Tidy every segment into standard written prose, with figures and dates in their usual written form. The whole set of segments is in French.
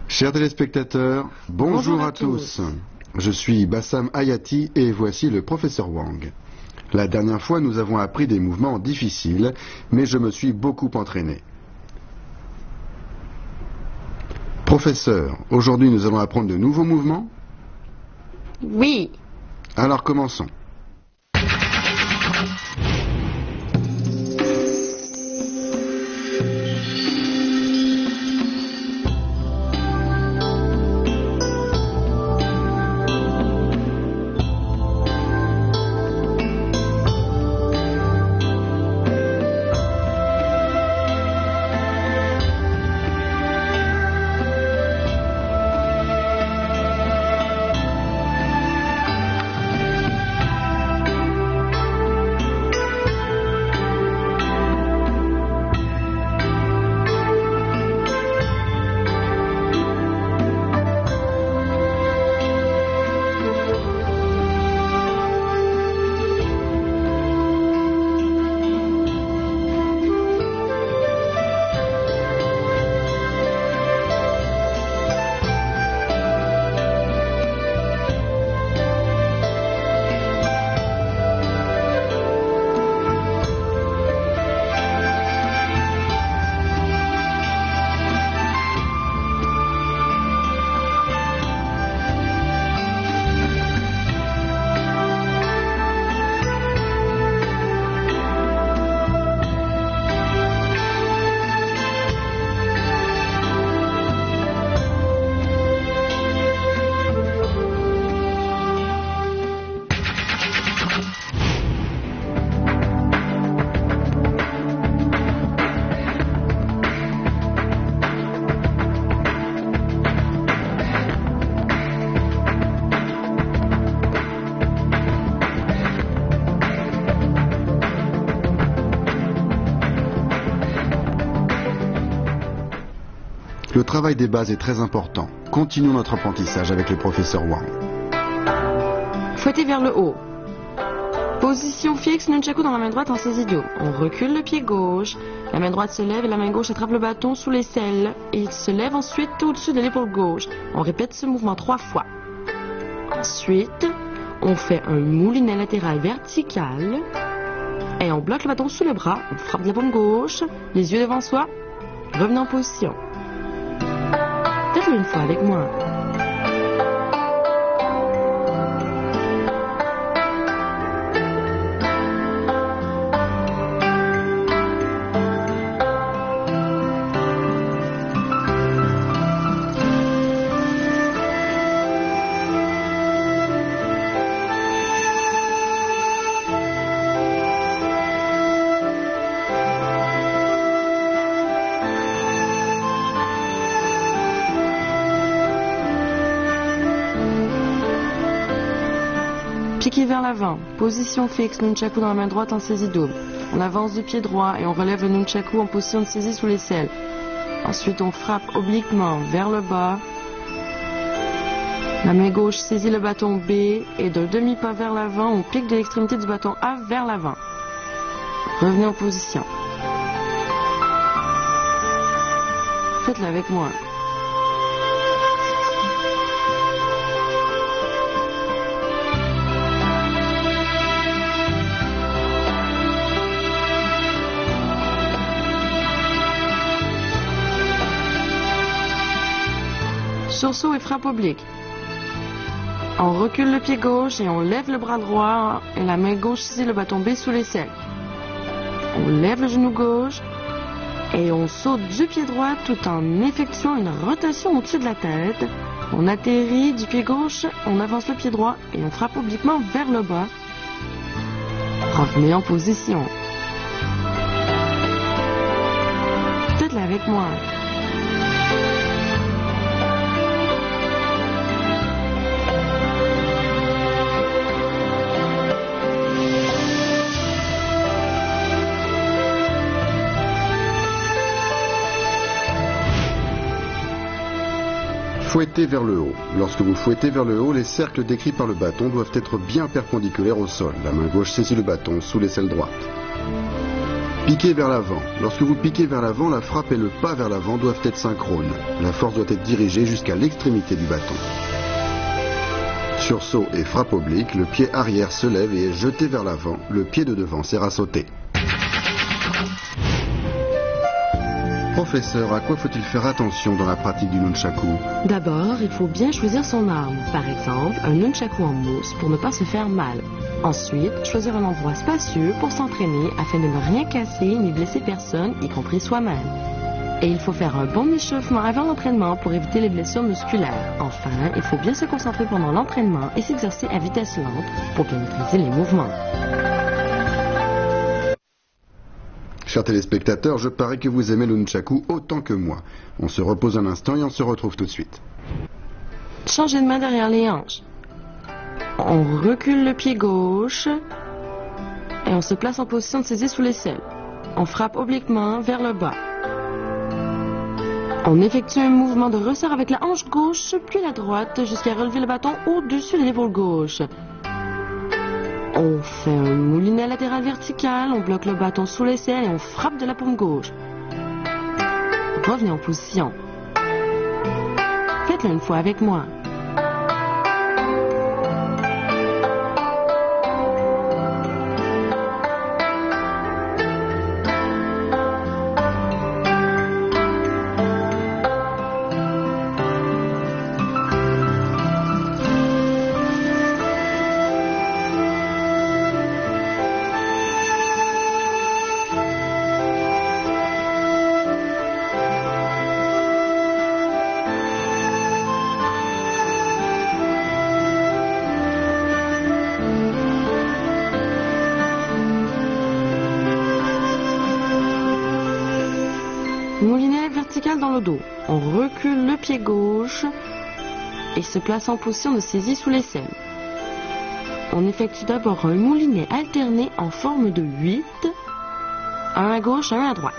Chers téléspectateurs, bonjour à tous. Je suis Bassam Hayati et voici le professeur Wang. La dernière fois, nous avons appris des mouvements difficiles, mais je me suis beaucoup entraîné. Professeur, aujourd'hui nous allons apprendre de nouveaux mouvements? Oui. Alors commençons. Le travail des bases est très important. Continuons notre apprentissage avec le professeur Wang. Fouetter vers le haut. Position fixe, nunchaku dans la main droite en seisidō. On recule le pied gauche. La main droite se lève et la main gauche attrape le bâton sous l'aisselle. Et il se lève ensuite au-dessus de l'épaule gauche. On répète ce mouvement 3 fois. Ensuite, on fait un moulinet latéral vertical. Et on bloque le bâton sous le bras. On frappe de la paume gauche. Les yeux devant soi. Revenez en position. Faites-le une fois avec moi. Piqué vers l'avant. Position fixe, nunchaku dans la main droite en seisidō. On avance du pied droit et on relève le nunchaku en position de saisie sous l'aisselle. Ensuite, on frappe obliquement vers le bas. La main gauche saisit le bâton B et d'un demi-pas vers l'avant, on pique de l'extrémité du bâton A vers l'avant. Revenez en position. Faites-le avec moi. Sursaut et frappe oblique. On recule le pied gauche et on lève le bras droit et la main gauche saisit le bâton B sous l'aisselle. On lève le genou gauche et on saute du pied droit tout en effectuant une rotation au-dessus de la tête. On atterrit du pied gauche, on avance le pied droit et on frappe obliquement vers le bas. Revenez en position. Faites-le avec moi. Fouetter vers le haut. Lorsque vous fouettez vers le haut, les cercles décrits par le bâton doivent être bien perpendiculaires au sol. La main gauche saisit le bâton sous l'aisselle droite. Piquez vers l'avant. Lorsque vous piquez vers l'avant, la frappe et le pas vers l'avant doivent être synchrones. La force doit être dirigée jusqu'à l'extrémité du bâton. Sursaut et frappe oblique, le pied arrière se lève et est jeté vers l'avant. Le pied de devant sert à sauter. Professeur, à quoi faut-il faire attention dans la pratique du nunchaku? D'abord, il faut bien choisir son arme. Par exemple, un nunchaku en mousse pour ne pas se faire mal. Ensuite, choisir un endroit spacieux pour s'entraîner afin de ne rien casser ni blesser personne, y compris soi-même. Et il faut faire un bon échauffement avant l'entraînement pour éviter les blessures musculaires. Enfin, il faut bien se concentrer pendant l'entraînement et s'exercer à vitesse lente pour bien maîtriser les mouvements. Chers téléspectateurs, je parie que vous aimez le nunchaku autant que moi. On se repose un instant et on se retrouve tout de suite. Changez de main derrière les hanches. On recule le pied gauche et on se place en position de saisie sous l'aisselle. On frappe obliquement vers le bas. On effectue un mouvement de ressort avec la hanche gauche puis la droite jusqu'à relever le bâton au-dessus de l'épaule gauche. On fait un moulinet latéral vertical, on bloque le bâton sous l'aisselle et on frappe de la paume gauche. Revenez en position. Faites-le une fois avec moi. Moulinet vertical dans le dos. On recule le pied gauche et se place en position de saisie sous l'aisselle. On effectue d'abord un moulinet alterné en forme de 8, un à gauche, un à droite.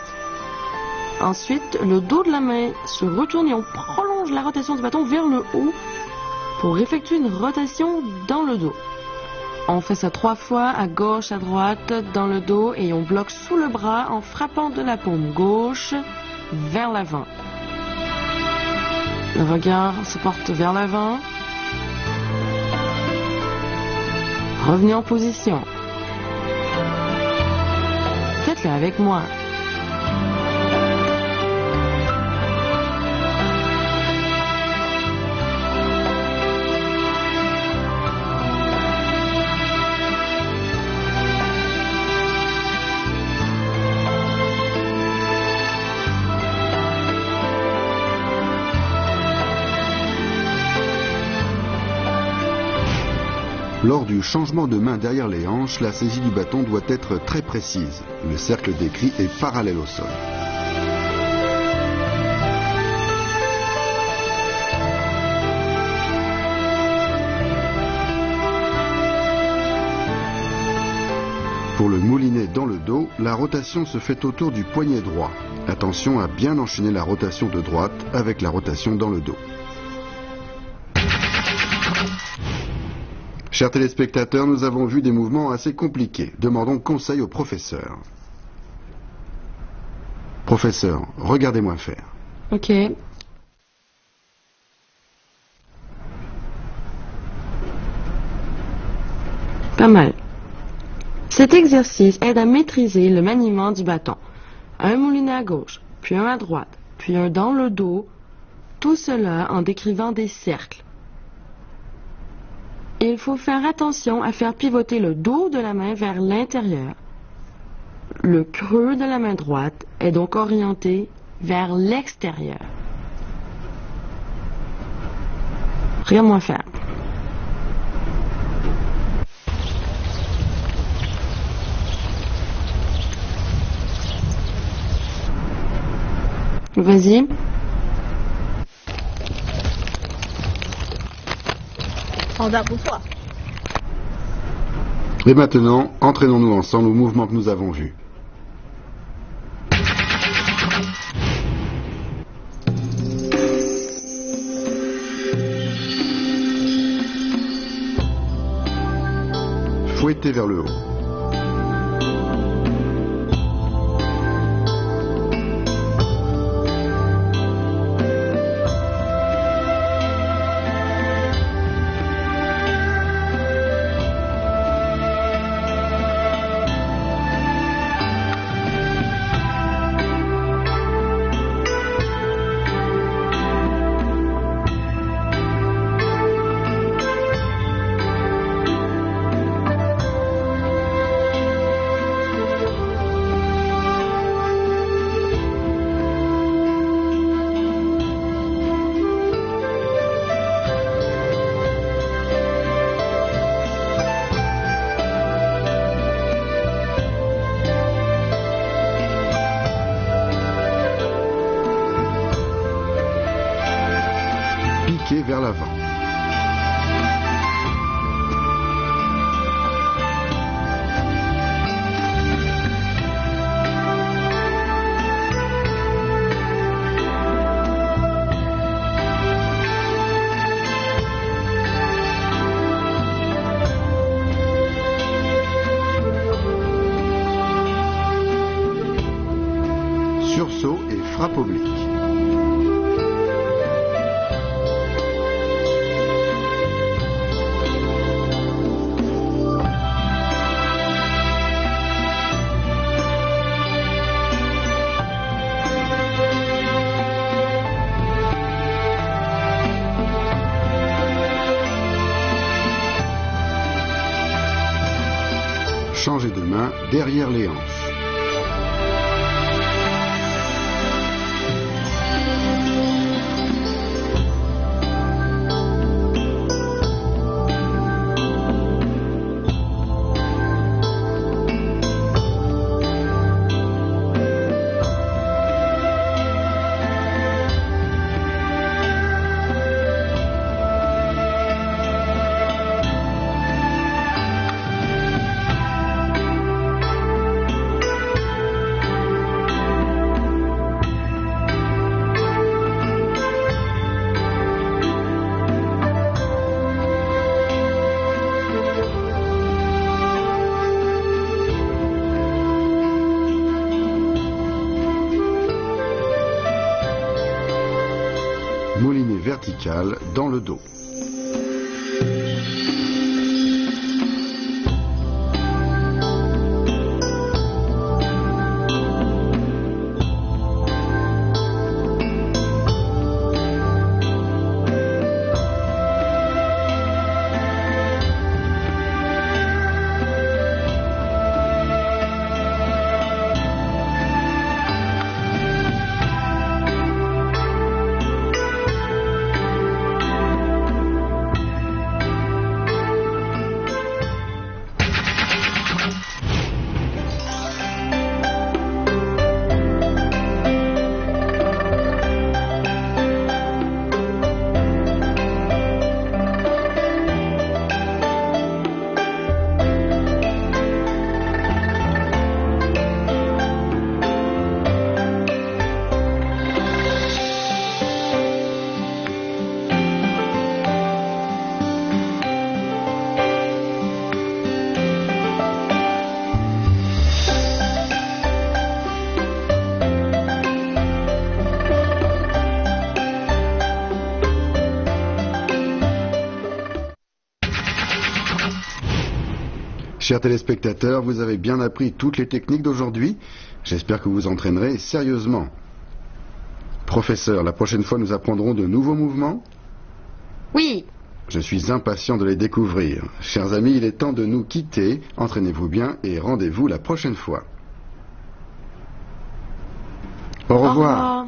Ensuite, le dos de la main se retourne et on prolonge la rotation du bâton vers le haut pour effectuer une rotation dans le dos. On fait ça 3 fois, à gauche, à droite, dans le dos, et on bloque sous le bras en frappant de la paume gauche vers l'avant. Le regard se porte vers l'avant. Revenez en position. Faites-le avec moi. Lors du changement de main derrière les hanches, la saisie du bâton doit être très précise. Le cercle décrit est parallèle au sol. Pour le moulinet dans le dos, la rotation se fait autour du poignet droit. Attention à bien enchaîner la rotation de droite avec la rotation dans le dos. Chers téléspectateurs, nous avons vu des mouvements assez compliqués. Demandons conseil au professeur. Professeur, regardez-moi faire. Ok. Pas mal. Cet exercice aide à maîtriser le maniement du bâton. Un moulinet à gauche, puis un à droite, puis un dans le dos. Tout cela en décrivant des cercles. Il faut faire attention à faire pivoter le dos de la main vers l'intérieur. Le creux de la main droite est donc orienté vers l'extérieur. Regarde-moi faire. Vas-y. Et maintenant, entraînons-nous ensemble aux mouvements que nous avons vus. Fouetter vers le haut. pied vers l'avant. Sursaut et frappe oblique. Changer de main derrière les hanches. Moulinet vertical dans le dos. Chers téléspectateurs, vous avez bien appris toutes les techniques d'aujourd'hui. J'espère que vous entraînerez sérieusement. Professeur, la prochaine fois nous apprendrons de nouveaux mouvements? Oui. Je suis impatient de les découvrir. Chers amis, il est temps de nous quitter. Entraînez-vous bien et rendez-vous la prochaine fois. Au revoir.